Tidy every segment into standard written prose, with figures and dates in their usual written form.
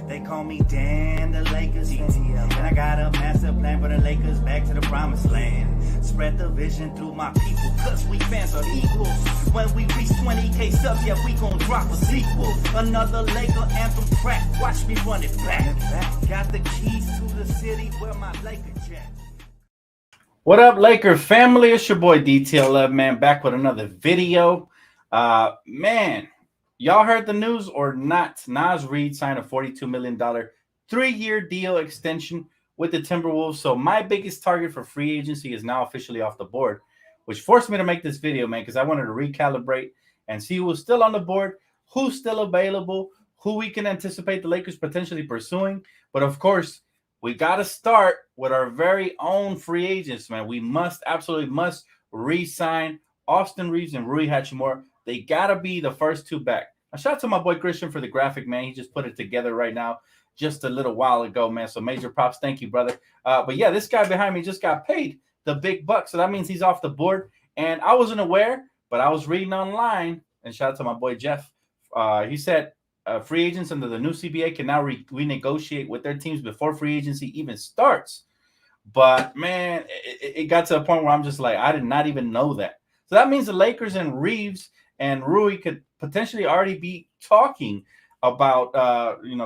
They call me Dan, the Lakers DTLF. And I got a master plan for the Lakers back to the promised land. Spread the vision through my people, cause we fans are equal. When we reach 20K subs, yeah, we gon' drop a sequel. Another Laker anthem track, watch me run it back. Got the keys to the city where my Laker jack. What up, Laker family? It's your boy DTLF, man, back with another video. Man, y'all heard the news or not? Naz Reid signed a $42 million 3-year deal extension with the Timberwolves. So my biggest target for free agency is now officially off the board, which forced me to make this video, man, because I wanted to recalibrate and see who's still on the board, who's still available, who we can anticipate the Lakers potentially pursuing. But of course, we got to start with our very own free agents, man. We absolutely must re-sign Austin Reeves and Rui Hachimura. They got to be the first two back. Now, shout out to my boy Christian for the graphic, man. He just put it together right now just a little while ago, man. So major props. Thank you, brother. But yeah, this guy behind me just got paid the big bucks. So that means he's off the board. And I wasn't aware, but I was reading online. And shout out to my boy Jeff. He said, free agents under the new CBA can now renegotiate with their teams before free agency even starts. But, man, it got to a point where I'm just like, I did not even know that. So that means the Lakers and Reeves and Rui could potentially already be talking about,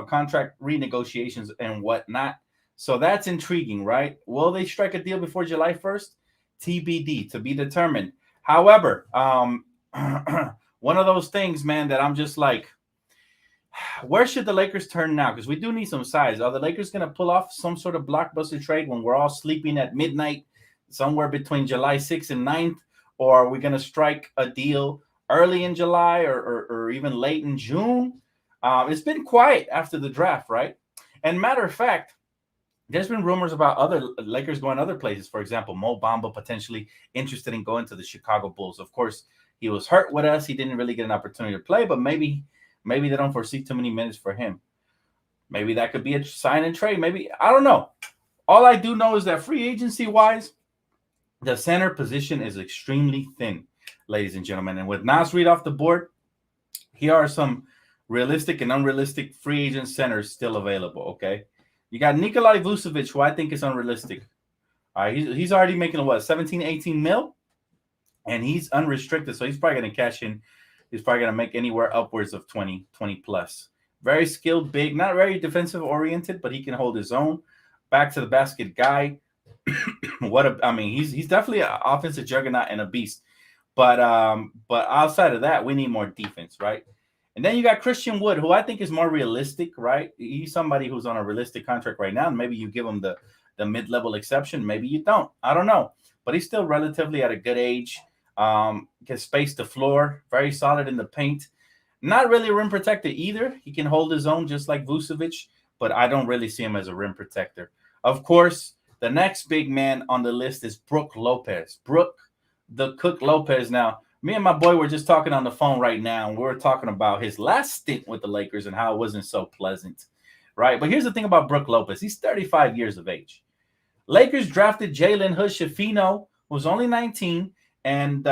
contract renegotiations and whatnot. So that's intriguing, right? Will they strike a deal before July 1st? TBD, to be determined. However, one of those things, man, that I'm just like, where should the Lakers turn now? Because we do need some size. Are the Lakers going to pull off some sort of blockbuster trade when we're all sleeping at midnight, somewhere between July 6th and 9th? Or are we going to strike a deal early in July or even late in June? It's been quiet after the draft, right? And matter of fact, there's been rumors about other Lakers going other places. For example, Mo Bamba potentially interested in going to the Chicago Bulls. Of course, he was hurt with us. He didn't really get an opportunity to play, but maybe they don't foresee too many minutes for him. Maybe that could be a sign and trade. Maybe, I don't know. All I do know is that free agency-wise, the center position is extremely thin, ladies and gentlemen. And with Naz Reid off the board, here are some realistic and unrealistic free agent centers still available, okay? You got Nikolai Vucevic, who I think is unrealistic. All right, he's already making, 17, 18 mil? And he's unrestricted, so he's probably going to cash in. He's probably going to make anywhere upwards of 20 plus. Very skilled, big, not very defensive oriented, but he can hold his own. Back to the basket guy. He's definitely an offensive juggernaut and a beast. But outside of that, we need more defense, right? And then you got Christian Wood, who I think is more realistic, right? He's somebody who's on a realistic contract right now. And maybe you give him the mid-level exception. Maybe you don't. I don't know. But he's still relatively at a good age. Can space the floor, very solid in the paint. Not really a rim protector either. He can hold his own just like Vucevic, but I don't really see him as a rim protector. Of course, the next big man on the list is Brook Lopez. Brook the Cook Lopez. Now, me and my boy were just talking on the phone right now, and we were talking about his last stint with the Lakers and how it wasn't so pleasant, right? But here's the thing about Brook Lopez. He's 35 years of age. Lakers drafted Jalen Hood-Schifino, who's only 19, and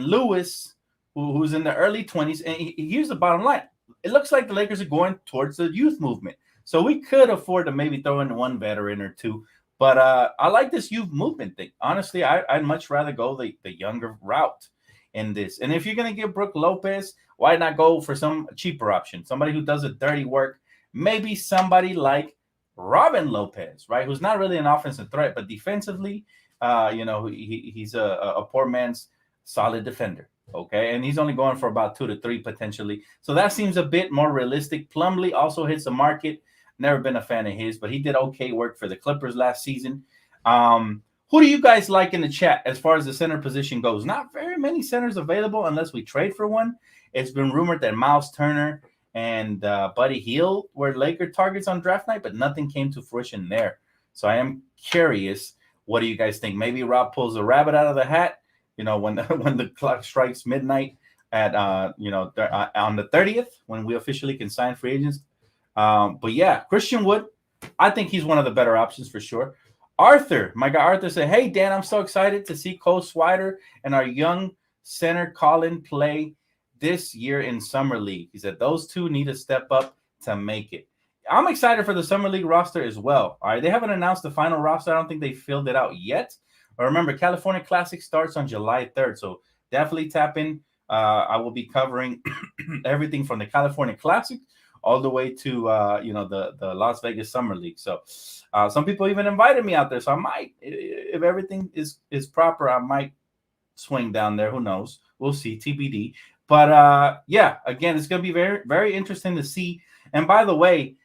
Lewis, who's in the early 20s. And here's the bottom line. It looks like the Lakers are going towards the youth movement. So we could afford to maybe throw in one veteran or two. But I like this youth movement thing. Honestly, I'd much rather go the younger route in this. And if you're going to give Brook Lopez, why not go for some cheaper option? Somebody who does the dirty work. Maybe somebody like Robin Lopez, right? Who's not really an offensive threat, but defensively, he's a poor man's solid defender, okay? And he's only going for about 2 to 3 potentially. So that seems a bit more realistic. Plumlee also hits the market. Never been a fan of his, but he did okay work for the Clippers last season. Who do you guys like in the chat as far as the center position goes? Not very many centers available unless we trade for one. It's been rumored that Miles Turner and Buddy Hield were Laker targets on draft night, but nothing came to fruition there. So I am curious. What do you guys think? Maybe Rob pulls a rabbit out of the hat, when the clock strikes midnight at on the 30th, when we officially can sign free agents. But yeah, Christian Wood, I think he's one of the better options for sure. Arthur, my guy Arthur said, "Hey Dan, I'm so excited to see Cole Swider and our young center Colin play this year in Summer League." He said those two need to step up to make it. I'm excited for the Summer League roster as well. All right, they haven't announced the final roster. I don't think they filled it out yet. But remember, California Classic starts on July 3rd, so definitely tap in. I will be covering everything from the California Classic all the way to the Las Vegas Summer League. So some people even invited me out there. So I might, if everything is proper, I might swing down there. Who knows? We'll see. TBD. But yeah, again, it's going to be very, very interesting to see. And by the way,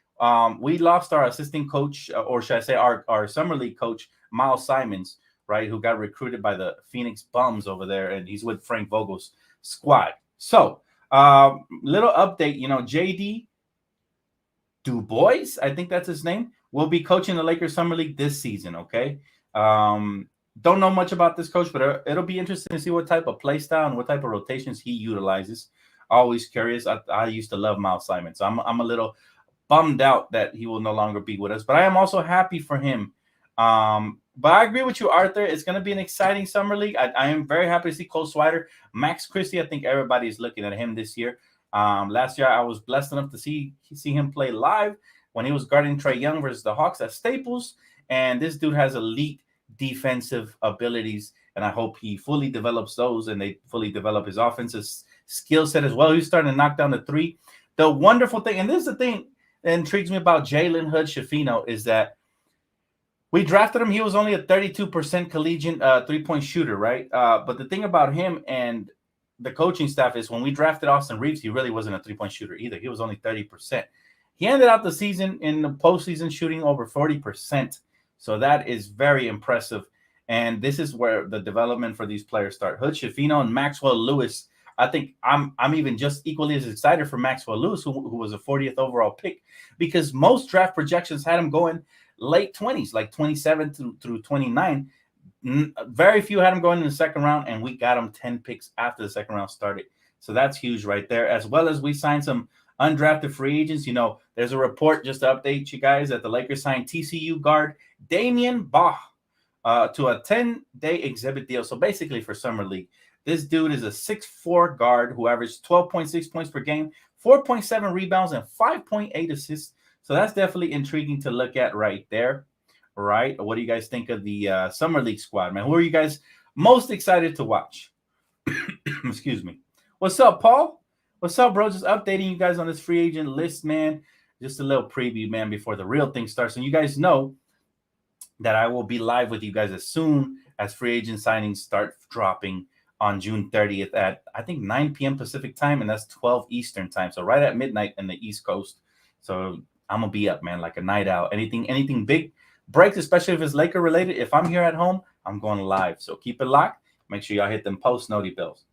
we lost our assistant coach, or should I say our Summer League coach, Miles Simons, right, who got recruited by the Phoenix Bums over there, and he's with Frank Vogel's squad. So little update, JD Du Bois, I think that's his name, will be coaching the Lakers Summer League this season, okay? Don't know much about this coach, but it'll be interesting to see what type of play style and what type of rotations he utilizes. Always curious. I used to love Miles Simon, so I'm a little bummed out that he will no longer be with us, but I am also happy for him. But I agree with you, Arthur. It's going to be an exciting summer league. I am very happy to see Cole Swider, Max Christie. I think everybody is looking at him this year. Last year, I was blessed enough to see him play live when he was guarding Trae Young versus the Hawks at Staples. And this dude has elite defensive abilities, and I hope he fully develops those and they fully develop his offensive skill set as well. He's starting to knock down the three. The wonderful thing, and this is the thing that intrigues me about Jalen Hood-Schifino, is that we drafted him. He was only a 32% collegiate three-point shooter, right? But the thing about him and the coaching staff is when we drafted Austin Reeves, he really wasn't a three-point shooter either. He was only 30%. He ended out the season in the postseason shooting over 40%. So that is very impressive. And this is where the development for these players start. Hood-Schifino and Maxwell Lewis. I think I'm even just equally as excited for Maxwell Lewis, who was a 40th overall pick, because most draft projections had him going late 20s, like 27 through 29. Very few had him going in the second round, and we got him 10 picks after the second round started. So that's huge right there, as well as we signed some undrafted free agents. There's a report, just to update you guys, that the Lakers signed TCU guard Damian Baugh to a 10-day exhibit deal. So basically for Summer League, this dude is a 6'4" guard who averaged 12.6 points per game, 4.7 rebounds, and 5.8 assists. So that's definitely intriguing to look at right there. Right? What do you guys think of the Summer League squad, man? Who are you guys most excited to watch? Excuse me. What's up, Paul? What's up, bro? Just updating you guys on this free agent list, man. Just a little preview, man, before the real thing starts. And you guys know that I will be live with you guys as soon as free agent signings start dropping on June 30th at, I think, 9 p.m. Pacific time, and that's 12 Eastern time. So right at midnight in the East Coast. So I'm going to be up, man, like a night owl. Anything big breaks, especially if it's Laker related. If I'm here at home, I'm going live. So keep it locked. Make sure y'all hit them post noti bells.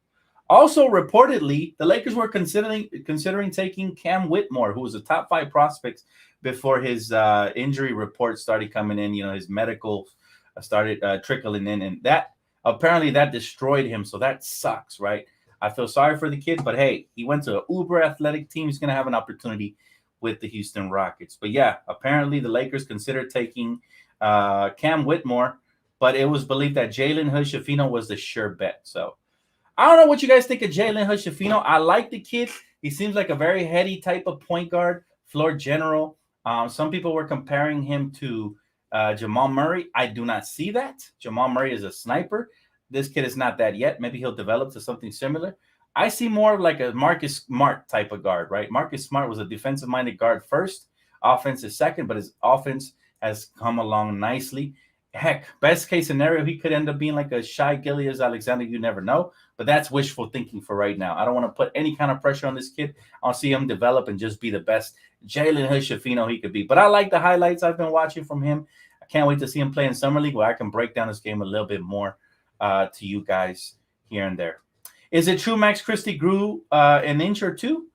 Also, reportedly, the Lakers were considering taking Cam Whitmore, who was a top 5 prospect before his injury report started coming in. His medical started trickling in, and that apparently that destroyed him. So that sucks, right? I feel sorry for the kid, but hey, he went to an uber athletic team. He's going to have an opportunity with the Houston Rockets. But yeah, apparently the Lakers considered taking Cam Whitmore, but it was believed that Jalen Hood-Schifino was the sure bet. So I don't know what you guys think of Jalen Hood-Schifino. I like the kid. He seems like a very heady type of point guard, floor general. Some people were comparing him to Jamal Murray. I do not see that. Jamal Murray is a sniper. This kid is not that yet. Maybe he'll develop to something similar. I see more of like a Marcus Smart type of guard, right? Marcus Smart was a defensive-minded guard first, offense is second, but his offense has come along nicely. Heck, best case scenario, he could end up being like a Shai Gilgeous-Alexander. You never know, but that's wishful thinking for right now. I don't want to put any kind of pressure on this kid. I'll see him develop and just be the best Jalen Hood-Schifino he could be. But I like the highlights I've been watching from him. I can't wait to see him play in Summer League where I can break down his game a little bit more to you guys here and there. Is it true Max Christie grew an inch or two?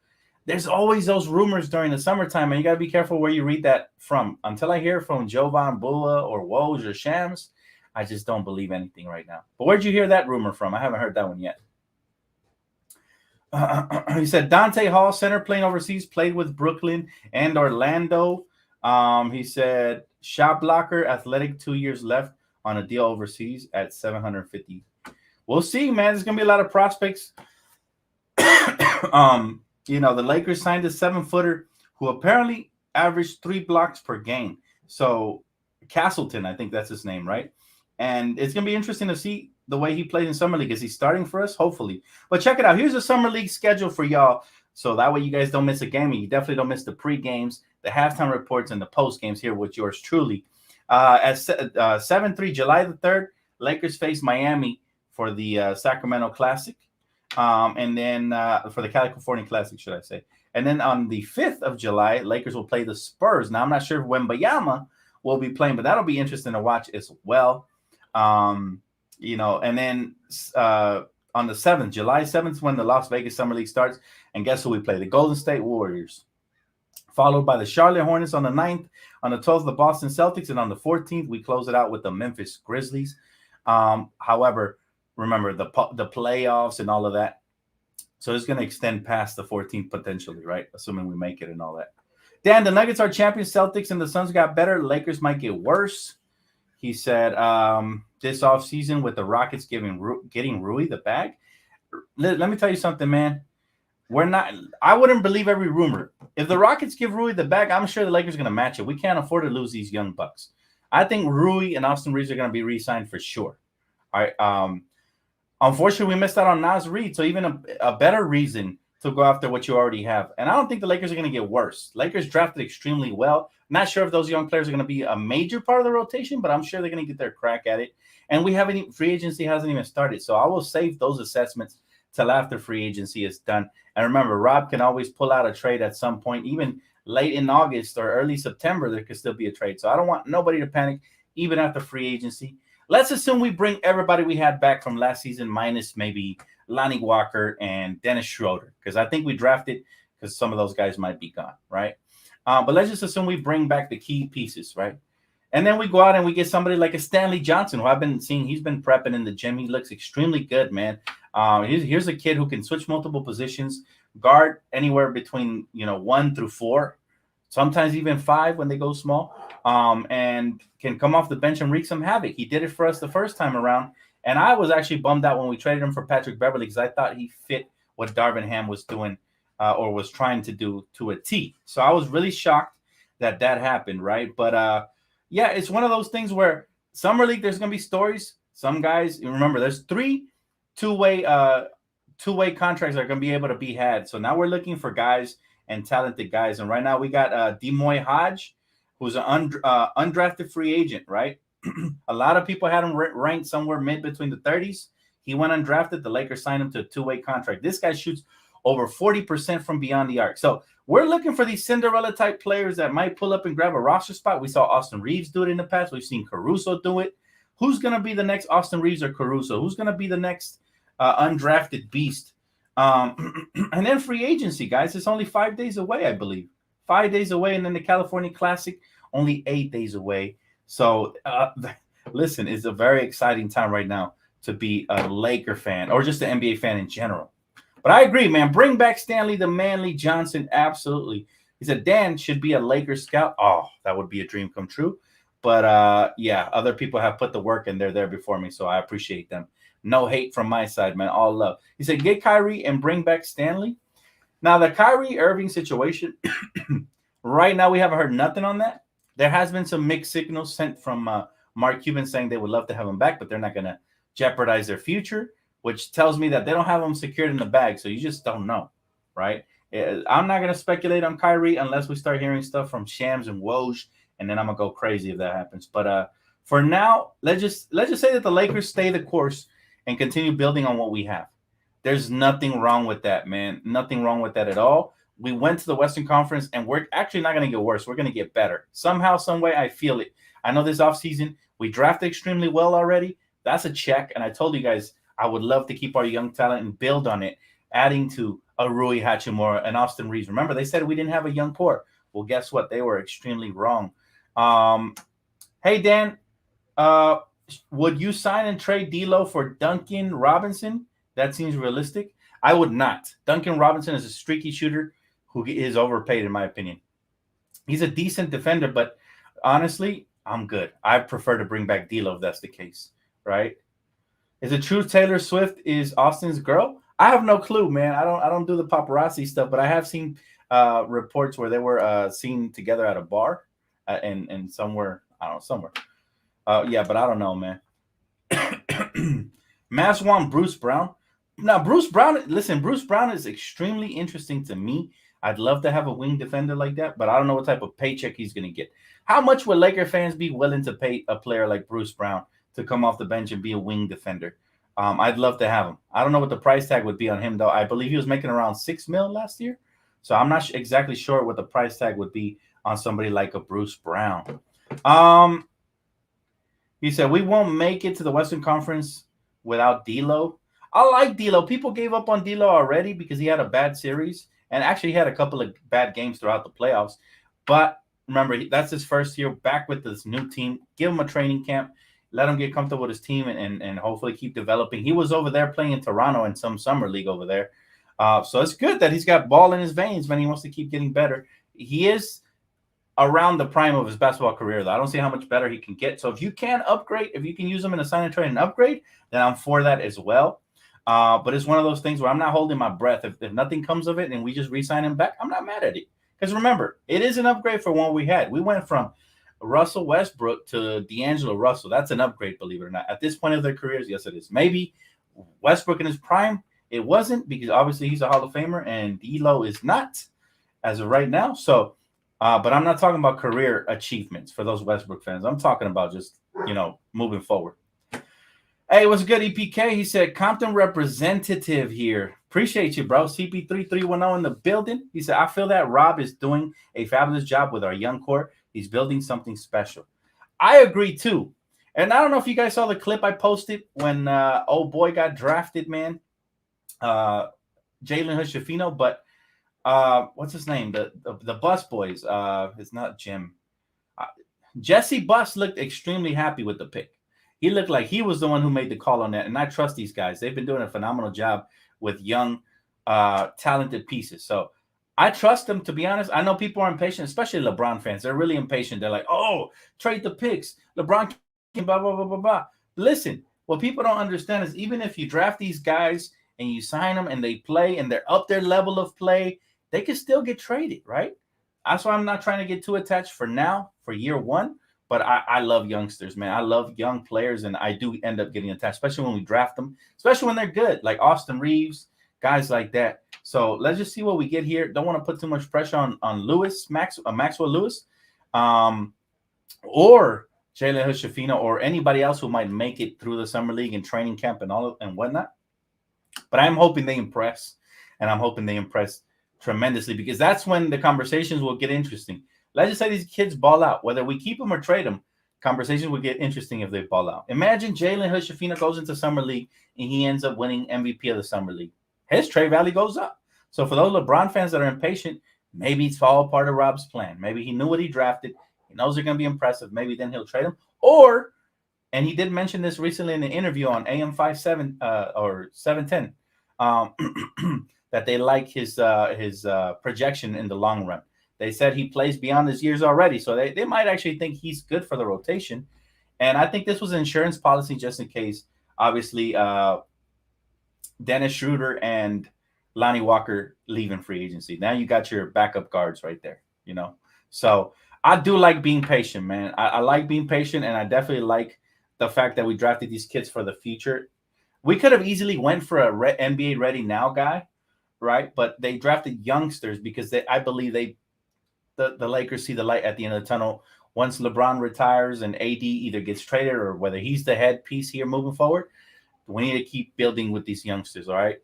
There's always those rumors during the summertime, and you got to be careful where you read that from. Until I hear from Jovan Bula or Woj or Shams, I just don't believe anything right now. But where'd you hear that rumor from? I haven't heard that one yet. He said Dante Hall, center playing overseas, played with Brooklyn and Orlando. He said shot blocker, athletic, 2 years left on a deal overseas at $750. We'll see, man. There's gonna be a lot of prospects. The Lakers signed a 7-footer who apparently averaged 3 blocks per game. So Castleton, I think that's his name, right? And it's going to be interesting to see the way he plays in Summer League. Is he starting for us? Hopefully. But check it out. Here's a Summer League schedule for y'all. So that way you guys don't miss a game. And you definitely don't miss the pre-games, the halftime reports, and the post-games here with yours truly. At 7-3, July the 3rd, Lakers face Miami for the Sacramento Classic. And then for the California Classic, should I say. And then on the 5th of July, Lakers will play the Spurs. Now, I'm not sure if Wembayama will be playing, but that'll be interesting to watch as well. And then on the 7th, July 7th, when the Las Vegas Summer League starts. And guess who we play? The Golden State Warriors. Followed by the Charlotte Hornets on the 9th. On the 12th, the Boston Celtics. And on the 14th, we close it out with the Memphis Grizzlies. However, remember the playoffs and all of that. So it's going to extend past the 14th potentially, right? Assuming we make it and all that. Dan, the Nuggets are champions. Celtics and the Suns got better. Lakers might get worse. He said this offseason with the Rockets getting Rui the bag. Let me tell you something, man. I wouldn't believe every rumor. If the Rockets give Rui the bag, I'm sure the Lakers are going to match it. We can't afford to lose these young bucks. I think Rui and Austin Reeves are going to be re-signed for sure. All right. Unfortunately, we missed out on Naz Reid, so even a better reason to go after what you already have. And I don't think the Lakers are going to get worse. Lakers drafted extremely well. Not sure if those young players are going to be a major part of the rotation, but I'm sure they're going to get their crack at it. And free agency hasn't even started, so I will save those assessments till after free agency is done. And remember, Rob can always pull out a trade at some point, even late in August or early September, there could still be a trade. So I don't want nobody to panic, even after free agency. Let's assume we bring everybody we had back from last season, minus maybe Lonnie Walker and Dennis Schroeder, because I think we drafted because some of those guys might be gone, right? But let's just assume we bring back the key pieces, right? And then we go out and we get somebody like a Stanley Johnson, who I've been seeing. He's been prepping in the gym. He looks extremely good, man. Here's a kid who can switch multiple positions, guard anywhere between 1 through 4, sometimes even 5 when they go small, and can come off the bench and wreak some havoc. He did it for us the first time around, and I was actually bummed out when we traded him for Patrick Beverley because I thought he fit what Darvin Ham was doing or was trying to do to a T. So I was really shocked that happened, right? But yeah, it's one of those things where Summer League, there's going to be stories. Some guys, remember, there's 3 two-way contracts that are going to be able to be had. So now we're looking for guys and talented guys. And right now we got Demoy Hodge, who's an undrafted free agent, right? A lot of people had him ranked somewhere mid between the 30s. He went undrafted. The Lakers signed him to a 2-way contract. This guy shoots over 40% from beyond the arc. So we're looking for these Cinderella-type players that might pull up and grab a roster spot. We saw Austin Reeves do it in the past. We've seen Caruso do it. Who's going to be the next Austin Reeves or Caruso? Who's going to be the next undrafted beast? And then free agency, guys. It's only 5 days away, I believe. 5 days away, and then the California Classic, only 8 days away. So, listen, it's a very exciting time right now to be a Laker fan or just an NBA fan in general. But I agree, man. Bring back Stanley the Manly Johnson. Absolutely. He said Dan should be a Lakers scout. Oh, that would be a dream come true. But, yeah, other people have put the work in. They're there before me, so I appreciate them. No hate from my side, man. All love. He said, get Kyrie and bring back Stanley. Now, the Kyrie Irving situation, right now we haven't heard nothing on that. There has been some mixed signals sent from Mark Cuban saying they would love to have him back, but they're not going to jeopardize their future, which tells me that they don't have him secured in the bag, so you just don't know, right? I'm not going to speculate on Kyrie unless we start hearing stuff from Shams and Woj, and then I'm going to go crazy if that happens. But for now, let's just say that the Lakers stay the course and continue building on what we have. There's nothing wrong with that, man. Nothing wrong with that at all. We went to the Western Conference, and we're actually not going to get worse. We're going to get better. Somehow, some way, I feel it. I know this offseason, we drafted extremely well already. That's a check, and I told you guys I would love to keep our young talent and build on it, adding to a Rui Hachimura and Austin Reeves. Remember, they said we didn't have a young core. Well, guess what? They were extremely wrong. Hey, Dan, would you sign and trade D'Lo for Duncan Robinson? That seems realistic. I would not. Duncan Robinson is a streaky shooter who is overpaid, in my opinion. He's a decent defender, but honestly, I'm good. I prefer to bring back D'Lo if that's the case, right? Is it true Taylor Swift is Austin's girl? I have no clue, man. I don't do the paparazzi stuff, but I have seen reports where they were seen together at a bar and somewhere, I don't know, somewhere. Yeah, but I don't know, man. Mass want Bruce Brown. Now, Bruce Brown, listen, Bruce Brown is extremely interesting to me. I'd love to have a wing defender like that, but I don't know what type of paycheck he's going to get. How much would Laker fans be willing to pay a player like Bruce Brown to come off the bench and be a wing defender? I'd love to have him. I don't know what the price tag would be on him, though. I believe he was making around $6 million last year. So I'm not exactly sure what the price tag would be on somebody like a Bruce Brown. He said, we won't make it to the Western Conference without D'Lo. I like D'Lo. People gave up on D'Lo already because he had a bad series. And actually, he had a couple of bad games throughout the playoffs. But remember, that's his first year back with this new team. Give him a training camp. Let him get comfortable with his team and hopefully keep developing. He was over there playing in Toronto in some summer league over there. So it's good that he's got ball in his veins, man. He wants to keep getting better. He is around the prime of his basketball career, though. I don't see how much better he can get. So if you can upgrade, if you can use him in a sign and trade and upgrade, then I'm for that as well. But it's one of those things where I'm not holding my breath. If nothing comes of it and we just re-sign him back, I'm not mad at it. Because remember, it is an upgrade for one we had. We went from Russell Westbrook to D'Angelo Russell. That's an upgrade, believe it or not. At this point of their careers, yes, it is. Maybe Westbrook in his prime, it wasn't, because obviously he's a Hall of Famer and D'Lo is not as of right now. So, but I'm not talking about career achievements for those Westbrook fans. I'm talking about just, moving forward. Hey, what's good, EPK? He said, Compton representative here. Appreciate you, bro. CP3310 in the building. He said, I feel that Rob is doing a fabulous job with our young core. He's building something special. I agree, too. And I don't know if you guys saw the clip I posted when old boy got drafted, man. Jalen Hood-Schifino, but what's his name? The Bus Boys. It's not Jim. Jesse Bus looked extremely happy with the pick. He looked like he was the one who made the call on that, and I trust these guys. They've been doing a phenomenal job with young, talented pieces. So I trust them, to be honest. I know people are impatient, especially LeBron fans. They're really impatient. They're like, oh, trade the picks. LeBron can blah, blah, blah, blah, blah. Listen, what people don't understand is even if you draft these guys and you sign them and they play and they're up their level of play, they can still get traded, right? That's why I'm not trying to get too attached for now, for year one. But I love youngsters, man. I love young players, and I do end up getting attached, especially when we draft them, especially when they're good, like Austin Reeves, guys like that. So let's just see what we get here. Don't want to put too much pressure on Maxwell Lewis, or Jalen Hood-Schifino, or anybody else who might make it through the summer league and training camp and whatnot. But I'm hoping they impress, and I'm hoping they impress tremendously, because that's when the conversations will get interesting. Let's just say these kids ball out. Whether we keep them or trade them, conversations will get interesting if they ball out. Imagine Jalen Hood-Schifino goes into summer league and he ends up winning MVP of the summer league. His trade value goes up. So for those LeBron fans that are impatient, maybe it's all part of Rob's plan. Maybe he knew what he drafted. He knows they're going to be impressive. Maybe then he'll trade them. Or, and he did mention this recently in an interview on AM 57 or 710, that they like his projection in the long run. They said he plays beyond his years already, so they might actually think he's good for the rotation. And I think this was an insurance policy just in case, obviously, Dennis Schroeder and Lonnie Walker leaving free agency. Now you got your backup guards right there, So I do like being patient, man. I like being patient, and I definitely like the fact that we drafted these kids for the future. We could have easily went for a NBA ready now guy, right? But they drafted youngsters because I believe the Lakers see the light at the end of the tunnel. Once LeBron retires and AD either gets traded or whether he's the head piece here moving forward, we need to keep building with these youngsters, all right?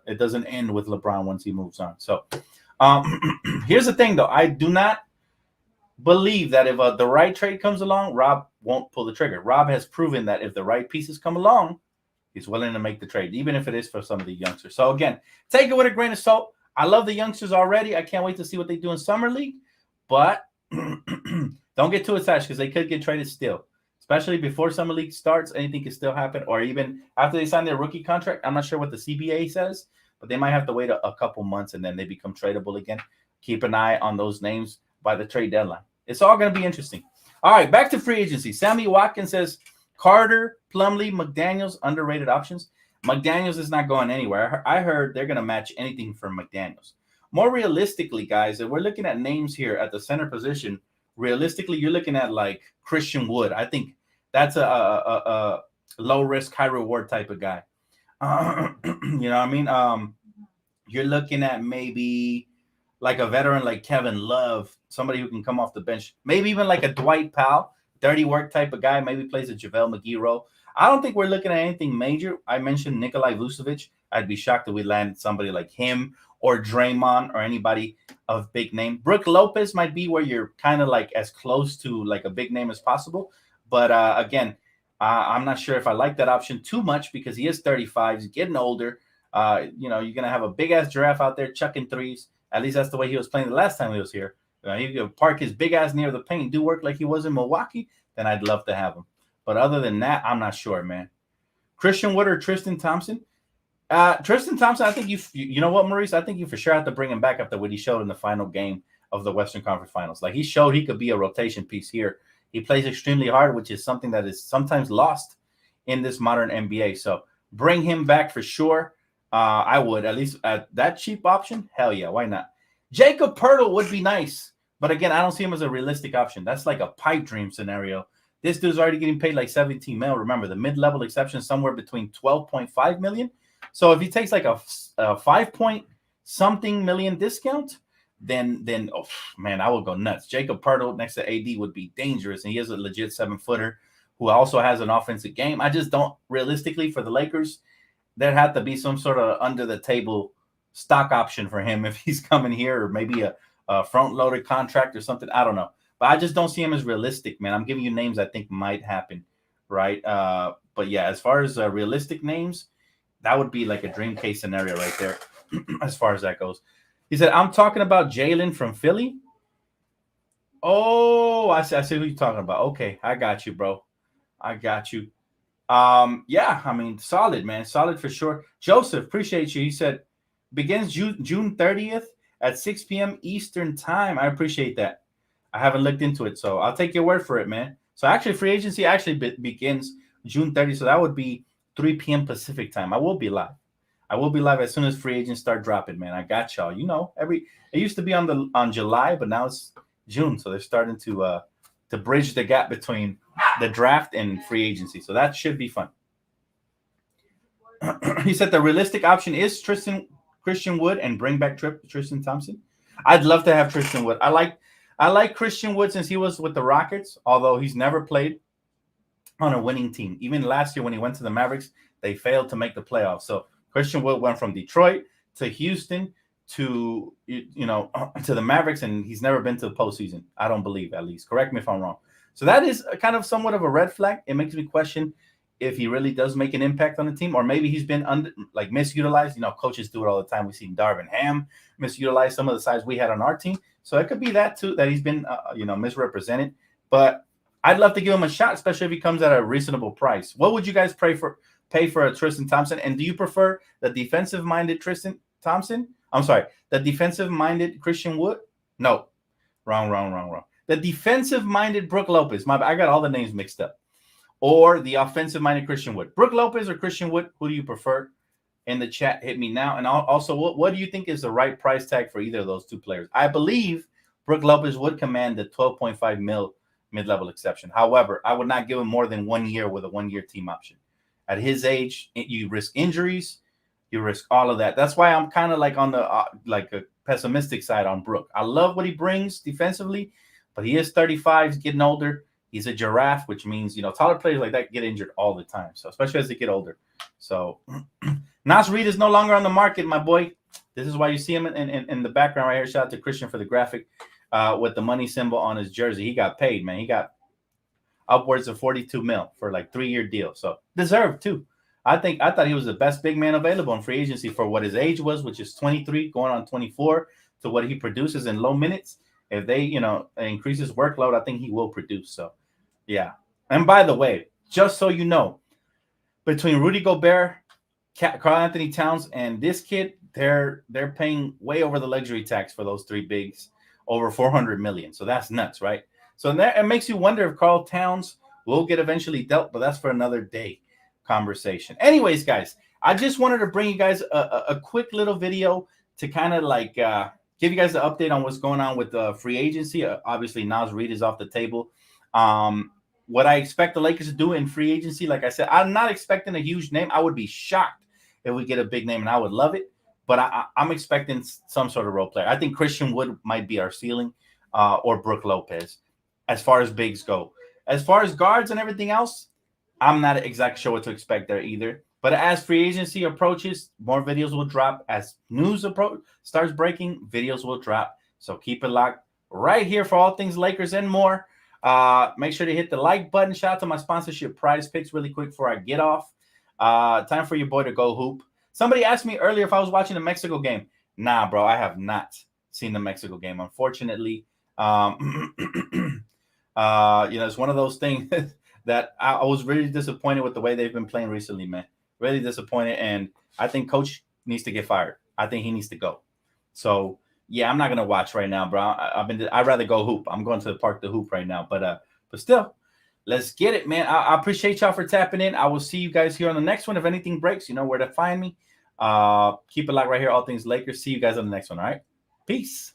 It doesn't end with LeBron once he moves on. So here's the thing, though. I do not believe that if the right trade comes along, Rob won't pull the trigger. Rob has proven that if the right pieces come along, he's willing to make the trade, even if it is for some of the youngsters. So, again, take it with a grain of salt. I love the youngsters already. I can't wait to see what they do in Summer League. But don't get too attached because they could get traded still. Especially before Summer League starts, anything can still happen. Or even after they sign their rookie contract. I'm not sure what the CBA says, but they might have to wait a couple months and then they become tradable again. Keep an eye on those names by the trade deadline. It's all going to be interesting. All right, back to free agency. Sammy Watkins says, Carter, Plumlee, McDaniels, underrated options. McDaniels is not going anywhere. I heard they're going to match anything for McDaniels. more realistically, guys, if we're looking at names here at the center position, realistically, you're looking at like Christian Wood. I think that's a low risk, high reward type of guy. You know what I mean? You're looking at maybe like a veteran like Kevin Love, somebody who can come off the bench, maybe even like a Dwight Powell, dirty work type of guy, maybe plays a JaVale McGee role. I don't think we're looking at anything major. I mentioned Nikolai Vucevic. I'd be shocked if we landed somebody like him or Draymond or anybody of big name. Brook Lopez might be where you're kind of like as close to like a big name as possible. But again, I'm not sure if I like that option too much because he is 35. He's getting older. You know, you're going to have a big-ass giraffe out there chucking threes. At least that's the way he was playing the last time he was here. He could park his big ass near the paint, do work like he was in Milwaukee, then I'd love to have him. But other than that, I'm not sure, man. Christian Wood or Tristan Thompson? Tristan Thompson, I think you know what, Maurice? I think you for sure have to bring him back after what he showed in the final game of the Western Conference Finals. Like, he showed he could be a rotation piece here. He plays extremely hard, which is something that is sometimes lost in this modern NBA. So bring him back for sure. I would, at least at that cheap option. Hell yeah, why not? Jacob Poeltl would be nice, but again, I don't see him as a realistic option. That's like a pipe dream scenario. This dude's already getting paid like 17 mil. Remember, the mid-level exception is somewhere between 12.5 million. So if he takes like a 5-point-something million discount, then oh man, I would go nuts. Jacob Poeltl next to AD would be dangerous, and he is a legit 7-footer who also has an offensive game. I just don't, realistically, for the Lakers, there had to be some sort of under-the-table stock option for him if he's coming here, or maybe a front-loaded contract or something. I don't know. But I just don't see him as realistic, man. I'm giving you names I think might happen, right? But yeah, as far as realistic names, that would be like a dream case scenario right there as far as that goes. He said, I'm talking about Jalen from Philly. Oh, I see who you're talking about. Okay, I got you, bro. I got you. Yeah, I mean, solid, man. Solid for sure. Joseph, appreciate you. He said, begins June 30th at 6 p.m. Eastern time. I appreciate that. I haven't looked into it, so I'll take your word for it, man. So actually, free agency actually begins June 30th, so that would be 3 p.m. Pacific time. I will be live. I will be live as soon as free agents start dropping, man. I got y'all. You know, it used to be on July, but now it's June, so they're starting to bridge the gap between the draft and free agency. So that should be fun. He said the realistic option is Christian Wood and bring back Tristan Thompson. I'd love to have Christian Wood. I like Christian Wood since he was with the Rockets, although he's never played on a winning team. Even last year when he went to the Mavericks, they failed to make the playoffs. So Christian Wood went from Detroit to Houston to to the Mavericks, and he's never been to the postseason. I don't believe, at least. Correct me if I'm wrong. So that is kind of somewhat of a red flag. It makes me question if he really does make an impact on the team, or maybe he's been misutilized. You know, coaches do it all the time. We've seen Darvin Ham misutilize some of the size we had on our team. So it could be that too, that he's been misrepresented. But I'd love to give him a shot, especially if he comes at a reasonable price. What would you guys pay for a Tristan Thompson? And do you prefer the defensive-minded Tristan Thompson? I'm sorry, the defensive-minded Christian Wood? No, wrong. The defensive-minded Brook Lopez. I got all the names mixed up. Or the offensive-minded Christian Wood. Brook Lopez or Christian Wood? Who do you prefer? In the chat, hit me now. And also, what do you think is the right price tag for either of those two players? I believe Brook Lopez would command the 12.5 mil mid-level exception. However, I would not give him more than 1 year with a 1-year team option. At his age, you risk injuries, you risk all of that. That's why I'm kind of like on the a pessimistic side on Brook. I love what he brings defensively, but he is 35, he's getting older. He's a giraffe, which means, taller players like that get injured all the time. So especially as they get older. So Naz Reid is no longer on the market, my boy. This is why you see him in the background right here. Shout out to Christian for the graphic with the money symbol on his jersey. He got paid, man. He got upwards of 42 mil for like 3-year deal. So deserved too. I thought he was the best big man available in free agency for what his age was, which is 23 going on 24, to what he produces in low minutes. If they, increase his workload, I think he will produce. So yeah. And by the way, just so you know, between Rudy Gobert, Karl Anthony Towns, and this kid, they're paying way over the luxury tax for those 3 bigs, over $400 million. So that's nuts, right? So it makes you wonder if Karl Towns will get eventually dealt, but that's for another day conversation. Anyways, guys, I just wanted to bring you guys a quick little video to kind of give you guys the update on what's going on with the free agency. Obviously, Naz Reid is off the table. What I expect the Lakers to do in free agency, like I said, I'm not expecting a huge name. I would be shocked if we get a big name, and I would love it. But I'm expecting some sort of role player. I think Christian Wood might be our ceiling, or Brook Lopez, as far as bigs go. As far as guards and everything else, I'm not exactly sure what to expect there either. But as free agency approaches, more videos will drop. As news starts breaking, videos will drop. So keep it locked right here for all things Lakers and more. Make sure to hit the like button. Shout out to my sponsorship Prize Picks really quick before I get off. Time for your boy to go hoop. Somebody asked me earlier if I was watching the Mexico game. Nah, bro, I have not seen the Mexico game, unfortunately. It's one of those things that I was really disappointed with the way they've been playing recently, man. Really disappointed, and I think coach needs to get fired. I think he needs to go. So yeah, I'm not gonna watch right now, bro. I'd rather go hoop. I'm going to the park to hoop right now, but still, let's get it, man. I appreciate y'all for tapping in. I will see you guys here on the next one. If anything breaks, you know where to find me. Keep it locked right here. All things Lakers. See you guys on the next one. All right, peace.